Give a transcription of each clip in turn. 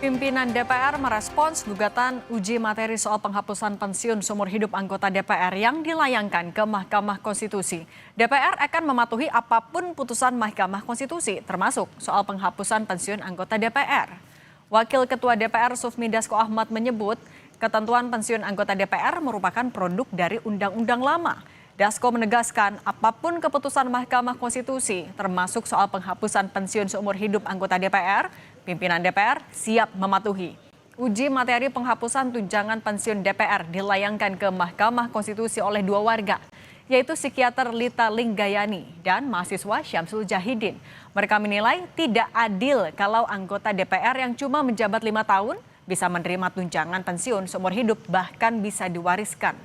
Pimpinan DPR merespons gugatan uji materi soal penghapusan pensiun seumur hidup anggota DPR yang dilayangkan ke Mahkamah Konstitusi. DPR akan mematuhi apapun putusan Mahkamah Konstitusi, termasuk soal penghapusan pensiun anggota DPR. Wakil Ketua DPR Sufmi Dasko Ahmad menyebut, ketentuan pensiun anggota DPR merupakan produk dari undang-undang lama. Dasko menegaskan apapun keputusan Mahkamah Konstitusi, termasuk soal penghapusan pensiun seumur hidup anggota DPR, pimpinan DPR siap mematuhi. Uji materi penghapusan tunjangan pensiun DPR dilayangkan ke Mahkamah Konstitusi oleh dua warga, yaitu psikiater Lita Linggayani dan mahasiswa Syamsul Jahidin. Mereka menilai tidak adil kalau anggota DPR yang cuma menjabat 5 tahun bisa menerima tunjangan pensiun seumur hidup, bahkan bisa diwariskan.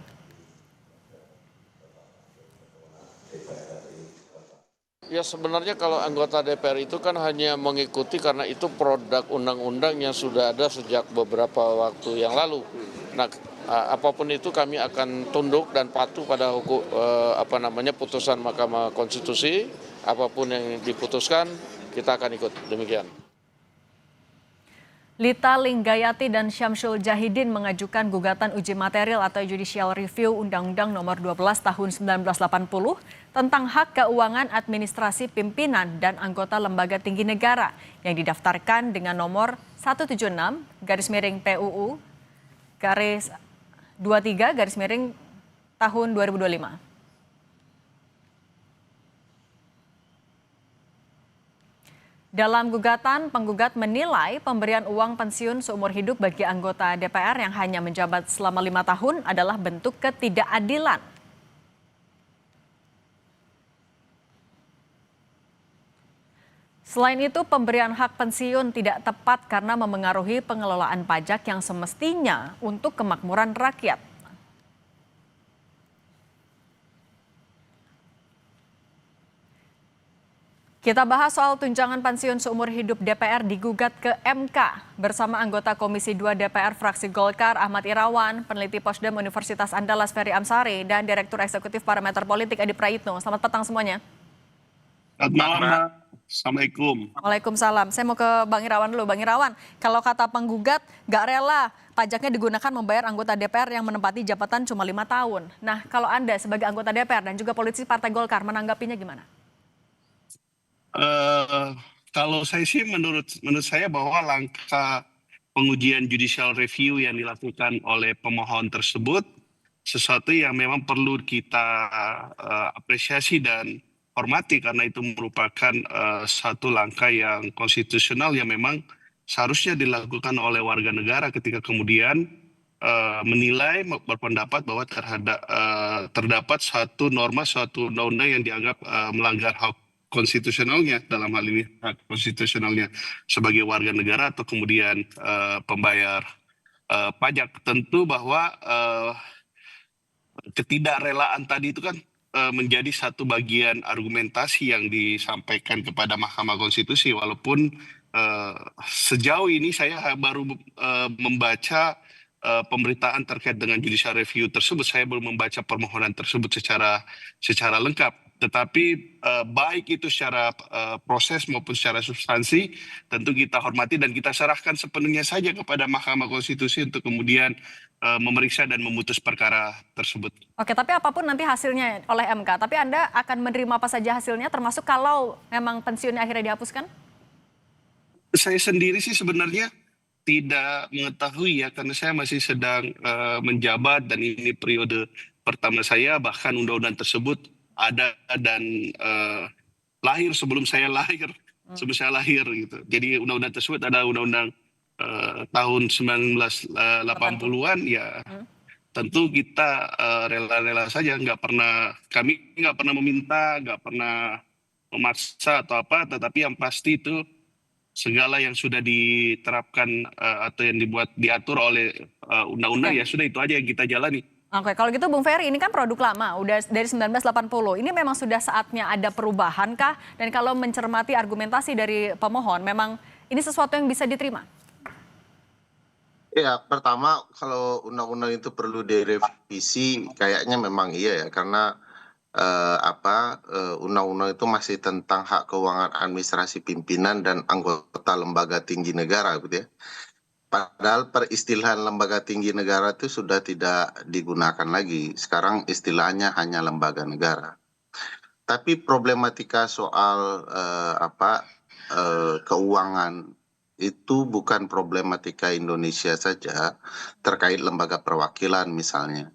Ya sebenarnya kalau anggota DPR itu kan hanya mengikuti karena itu produk undang-undang yang sudah ada sejak beberapa waktu yang lalu. Nah, apapun itu kami akan tunduk dan patuh pada putusan Mahkamah Konstitusi. Apapun yang diputuskan kita akan ikut, demikian. Lita Linggayati dan Syamsul Jahidin mengajukan gugatan uji material atau judicial review Undang-Undang Nomor 12 Tahun 1980 tentang hak keuangan administrasi pimpinan dan anggota lembaga tinggi negara yang didaftarkan dengan nomor 176/PUU garis 23 tahun 2025. Dalam gugatan, penggugat menilai pemberian uang pensiun seumur hidup bagi anggota DPR yang hanya menjabat selama 5 tahun adalah bentuk ketidakadilan. Selain itu, pemberian hak pensiun tidak tepat karena memengaruhi pengelolaan pajak yang semestinya untuk kemakmuran rakyat. Kita bahas soal tunjangan pensiun seumur hidup DPR digugat ke MK bersama anggota Komisi 2 DPR fraksi Golkar Ahmad Irawan, peneliti Posdem Universitas Andalas Ferry Amsari, dan Direktur Eksekutif Parameter Politik Adi Praitno. Selamat petang semuanya. Selamat malam. Assalamualaikum. Waalaikumsalam. Saya mau ke Bang Irawan dulu. Bang Irawan, kalau kata penggugat gak rela pajaknya digunakan membayar anggota DPR yang menempati jabatan cuma 5 tahun. Nah, kalau Anda sebagai anggota DPR dan juga politisi Partai Golkar menanggapinya gimana? Kalau saya sih menurut saya bahwa langkah pengujian judicial review yang dilakukan oleh pemohon tersebut sesuatu yang memang perlu kita apresiasi dan hormati karena itu merupakan satu langkah yang konstitusional yang memang seharusnya dilakukan oleh warga negara ketika kemudian menilai berpendapat bahwa terdapat suatu norma, suatu undang-undang yang dianggap melanggar hak konstitusionalnya, dalam hal ini hak konstitusionalnya sebagai warga negara atau kemudian pembayar pajak. Tentu bahwa ketidakrelaan tadi itu kan menjadi satu bagian argumentasi yang disampaikan kepada Mahkamah Konstitusi, walaupun sejauh ini saya baru membaca pemberitaan terkait dengan judicial review tersebut. Saya belum membaca permohonan tersebut secara lengkap. Tetapi baik itu secara proses maupun secara substansi tentu kita hormati dan kita serahkan sepenuhnya saja kepada Mahkamah Konstitusi untuk kemudian memeriksa dan memutus perkara tersebut. Oke, tapi apapun nanti hasilnya oleh MK, tapi Anda akan menerima apa saja hasilnya, termasuk kalau memang pensiunnya akhirnya dihapuskan? Saya sendiri sih sebenarnya tidak mengetahui ya, karena saya masih sedang menjabat dan ini periode pertama saya, bahkan undang-undang tersebut ada dan lahir sebelum saya lahir gitu. Jadi undang-undang tersebut ada undang-undang tahun 1980-an ya. Tentu kita rela-rela saja, kami nggak pernah meminta, nggak pernah memaksa atau apa, tetapi yang pasti itu segala yang sudah diterapkan atau yang diatur oleh undang-undang ya sudah, itu aja yang kita jalani. Oke, kalau gitu Bung Ferry, ini kan produk lama, udah dari 1980. Ini memang sudah saatnya ada perubahan kah? Dan kalau mencermati argumentasi dari pemohon, memang ini sesuatu yang bisa diterima? Ya, pertama kalau undang-undang itu perlu direvisi, kayaknya memang iya ya, karena undang-undang itu masih tentang hak keuangan administrasi pimpinan dan anggota lembaga tinggi negara, gitu ya. Padahal peristilahan lembaga tinggi negara itu sudah tidak digunakan lagi. Sekarang istilahnya hanya lembaga negara. Tapi problematika soal keuangan itu bukan problematika Indonesia saja, terkait lembaga perwakilan misalnya.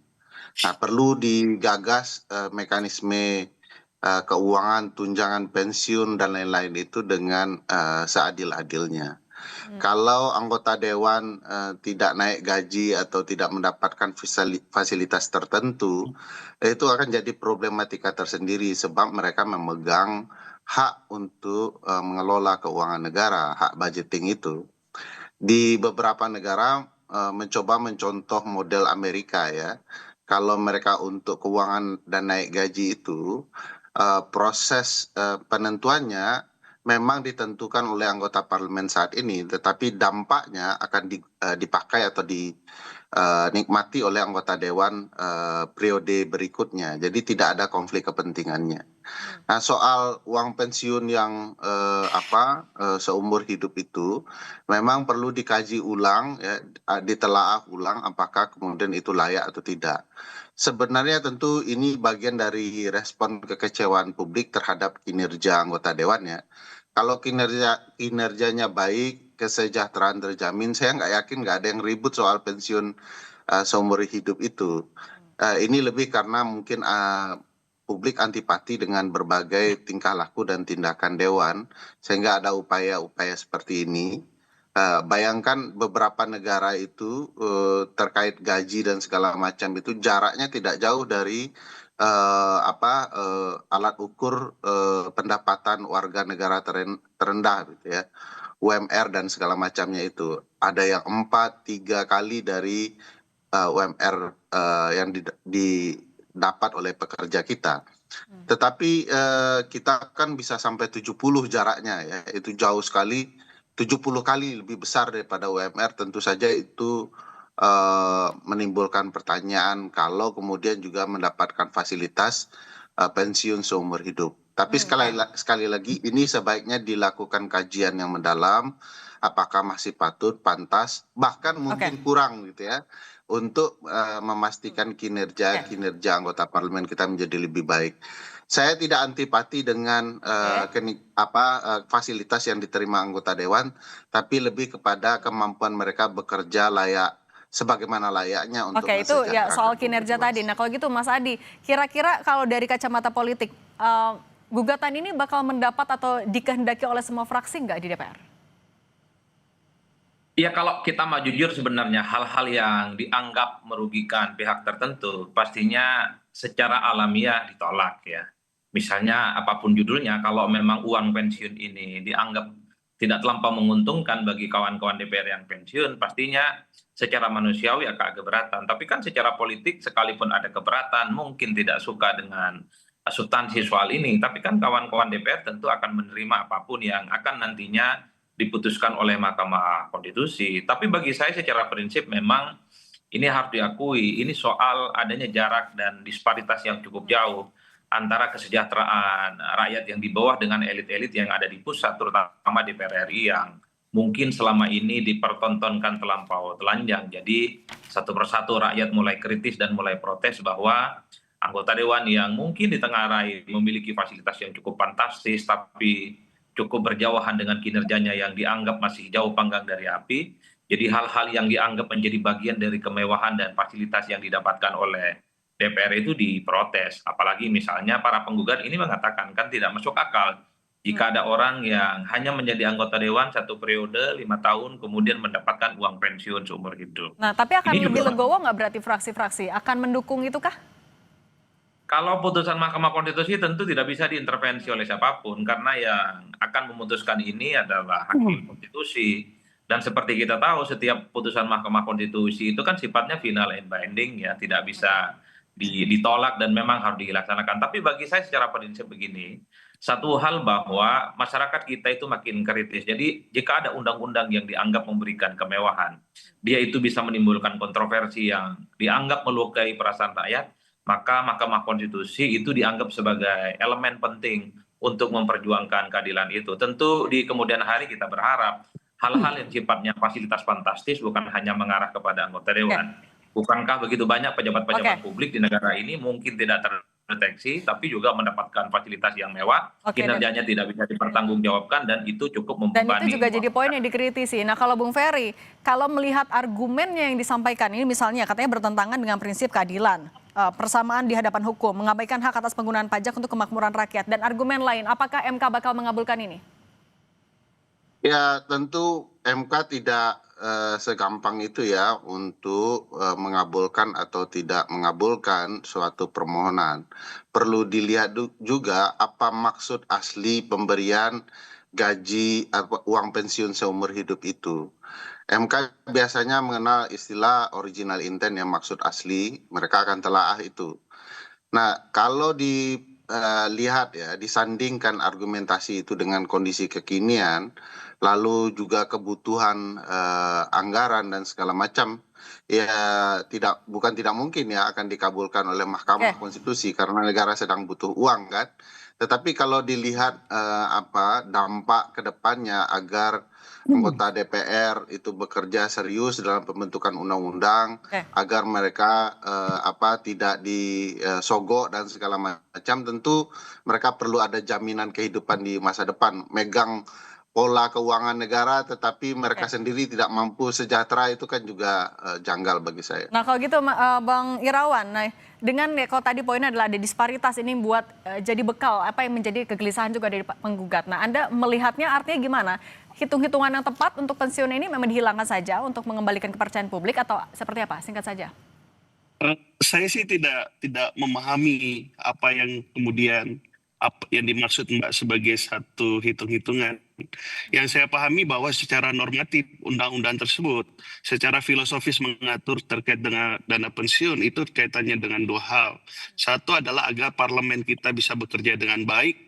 Nah, perlu digagas mekanisme keuangan, tunjangan pensiun dan lain-lain itu dengan seadil-adilnya. Kalau anggota dewan tidak naik gaji atau tidak mendapatkan fasilitas tertentu, itu akan jadi problematika tersendiri sebab mereka memegang hak untuk mengelola keuangan negara, hak budgeting itu. Di beberapa negara mencoba mencontoh model Amerika ya. Kalau mereka untuk keuangan dan naik gaji itu proses penentuannya memang ditentukan oleh anggota parlemen saat ini, tetapi dampaknya akan dipakai atau dinikmati oleh anggota dewan periode berikutnya. Jadi tidak ada konflik kepentingannya. Nah, soal uang pensiun yang seumur hidup itu memang perlu dikaji ulang, ya, ditelaah ulang apakah kemudian itu layak atau tidak. Sebenarnya tentu ini bagian dari respon kekecewaan publik terhadap kinerja anggota dewan ya. Kalau kinerjanya baik, kesejahteraan terjamin, saya nggak yakin nggak ada yang ribut soal pensiun seumur hidup itu. Ini lebih karena mungkin publik antipati dengan berbagai tingkah laku dan tindakan dewan, sehingga ada upaya-upaya seperti ini. Bayangkan beberapa negara itu terkait gaji dan segala macam itu jaraknya tidak jauh dari alat ukur pendapatan warga negara terendah gitu ya, UMR dan segala macamnya itu. Ada yang 3 kali dari UMR yang didapat oleh pekerja kita. Tetapi kita kan bisa sampai 70 jaraknya ya, itu jauh sekali, 70 kali lebih besar daripada UMR. Tentu saja itu menimbulkan pertanyaan kalau kemudian juga mendapatkan fasilitas pensiun seumur hidup. Tapi sekali lagi ini sebaiknya dilakukan kajian yang mendalam, apakah masih patut, pantas, bahkan mungkin kurang gitu ya, untuk memastikan kinerja anggota parlemen kita menjadi lebih baik. Saya tidak antipati dengan fasilitas yang diterima anggota dewan, tapi lebih kepada kemampuan mereka bekerja sebagaimana layaknya untuk Oke, itu ya soal kinerja tadi. Nah, kalau gitu Mas Adi, kira-kira kalau dari kacamata politik, gugatan ini bakal mendapat atau dikehendaki oleh semua fraksi nggak di DPR? Ya, kalau kita mau jujur sebenarnya hal-hal yang dianggap merugikan pihak tertentu pastinya secara alamiah ditolak ya. Misalnya apapun judulnya, kalau memang uang pensiun ini dianggap tidak terlampau menguntungkan bagi kawan-kawan DPR yang pensiun, pastinya secara manusiawi agak keberatan. Tapi kan secara politik sekalipun ada keberatan, mungkin tidak suka dengan substansi soal ini, tapi kan kawan-kawan DPR tentu akan menerima apapun yang akan nantinya diputuskan oleh Mahkamah Konstitusi. Tapi bagi saya secara prinsip memang ini harus diakui, ini soal adanya jarak dan disparitas yang cukup jauh antara kesejahteraan rakyat yang di bawah dengan elit-elit yang ada di pusat, terutama DPR RI yang mungkin selama ini dipertontonkan terlampau telanjang. Jadi satu persatu rakyat mulai kritis dan mulai protes bahwa anggota dewan yang mungkin ditengarai memiliki fasilitas yang cukup fantastis tapi cukup berjauhan dengan kinerjanya yang dianggap masih jauh panggang dari api. Jadi hal-hal yang dianggap menjadi bagian dari kemewahan dan fasilitas yang didapatkan oleh DPR itu diprotes. Apalagi misalnya para penggugat ini mengatakan kan tidak masuk akal jika ada orang yang hanya menjadi anggota dewan 1 periode 5 tahun kemudian mendapatkan uang pensiun seumur hidup. Nah, tapi akan lebih legowo nggak berarti fraksi-fraksi? Akan mendukung itu kah? Kalau putusan Mahkamah Konstitusi tentu tidak bisa diintervensi oleh siapapun karena yang akan memutuskan ini adalah hakim konstitusi. Dan seperti kita tahu setiap putusan Mahkamah Konstitusi itu kan sifatnya final and binding ya, tidak bisa ditolak dan memang harus dilaksanakan. Tapi bagi saya secara prinsip begini, satu hal bahwa masyarakat kita itu makin kritis. Jadi jika ada undang-undang yang dianggap memberikan kemewahan, dia itu bisa menimbulkan kontroversi yang dianggap melukai perasaan rakyat, maka Mahkamah Konstitusi itu dianggap sebagai elemen penting untuk memperjuangkan keadilan itu. Tentu di kemudian hari kita berharap hal-hal yang sifatnya fasilitas fantastis bukan hanya mengarah kepada anggota dewan. Bukankah begitu banyak pejabat-pejabat publik di negara ini mungkin tidak terdeteksi, tapi juga mendapatkan fasilitas yang mewah, kinerjanya tidak bisa dipertanggungjawabkan, dan itu cukup membebani. Dan itu juga jadi poin yang dikritisi. Nah, kalau Bung Ferry, kalau melihat argumennya yang disampaikan ini misalnya katanya bertentangan dengan prinsip keadilan, persamaan di hadapan hukum, mengabaikan hak atas penggunaan pajak untuk kemakmuran rakyat, dan argumen lain, apakah MK bakal mengabulkan ini? Ya, tentu MK tidak segampang itu ya untuk mengabulkan atau tidak mengabulkan suatu permohonan. Perlu dilihat juga apa maksud asli pemberian gaji atau uang pensiun seumur hidup itu. MK biasanya mengenal istilah original intent yang maksud asli, mereka akan telaah itu. Nah, kalau dilihat ya, disandingkan argumentasi itu dengan kondisi kekinian, lalu juga kebutuhan anggaran dan segala macam, ya bukan tidak mungkin ya akan dikabulkan oleh Mahkamah Konstitusi karena negara sedang butuh uang kan. Tetapi kalau dilihat dampak ke depannya agar anggota DPR itu bekerja serius dalam pembentukan undang-undang, agar mereka tidak disogok dan segala macam, tentu mereka perlu ada jaminan kehidupan di masa depan. Megang pola keuangan negara tetapi mereka sendiri tidak mampu sejahtera, itu kan juga janggal bagi saya. Nah, kalau gitu Bang Irawan, nah dengan kalau tadi poinnya adalah ada disparitas ini buat jadi bekal apa yang menjadi kegelisahan juga dari penggugat. Nah, Anda melihatnya artinya gimana? Hitung-hitungan yang tepat untuk pensiun ini memang dihilangkan saja untuk mengembalikan kepercayaan publik atau seperti apa? Singkat saja. Saya sih tidak memahami apa yang kemudian yang dimaksud Mbak sebagai satu hitung-hitungan. Yang saya pahami bahwa secara normatif undang-undang tersebut secara filosofis mengatur terkait dengan dana pensiun itu kaitannya dengan dua hal. Satu adalah agar parlemen kita bisa bekerja dengan baik,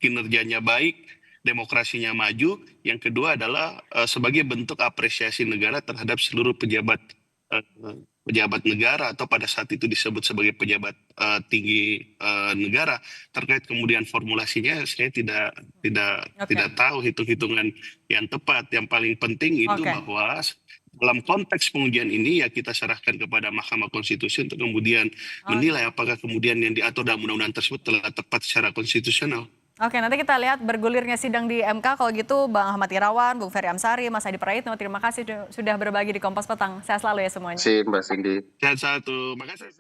kinerjanya baik, demokrasinya maju. Yang kedua adalah sebagai bentuk apresiasi negara terhadap seluruh pejabat negara atau pada saat itu disebut sebagai pejabat tinggi negara. Terkait kemudian formulasinya saya tidak tahu hitung-hitungan yang tepat. Yang paling penting itu bahwa dalam konteks pengujian ini ya kita serahkan kepada Mahkamah Konstitusi untuk kemudian menilai apakah kemudian yang diatur dalam undang-undang tersebut telah tepat secara konstitusional. Oke, nanti kita lihat bergulirnya sidang di MK. Kalau gitu Bang Ahmad Irawan, Bung Ferry Amsari, Mas Adi Praitno, terima kasih sudah berbagi di Kompas Petang. Sehat selalu ya semuanya. Terima kasih Mbak Cindy. Sehat satu, makasih.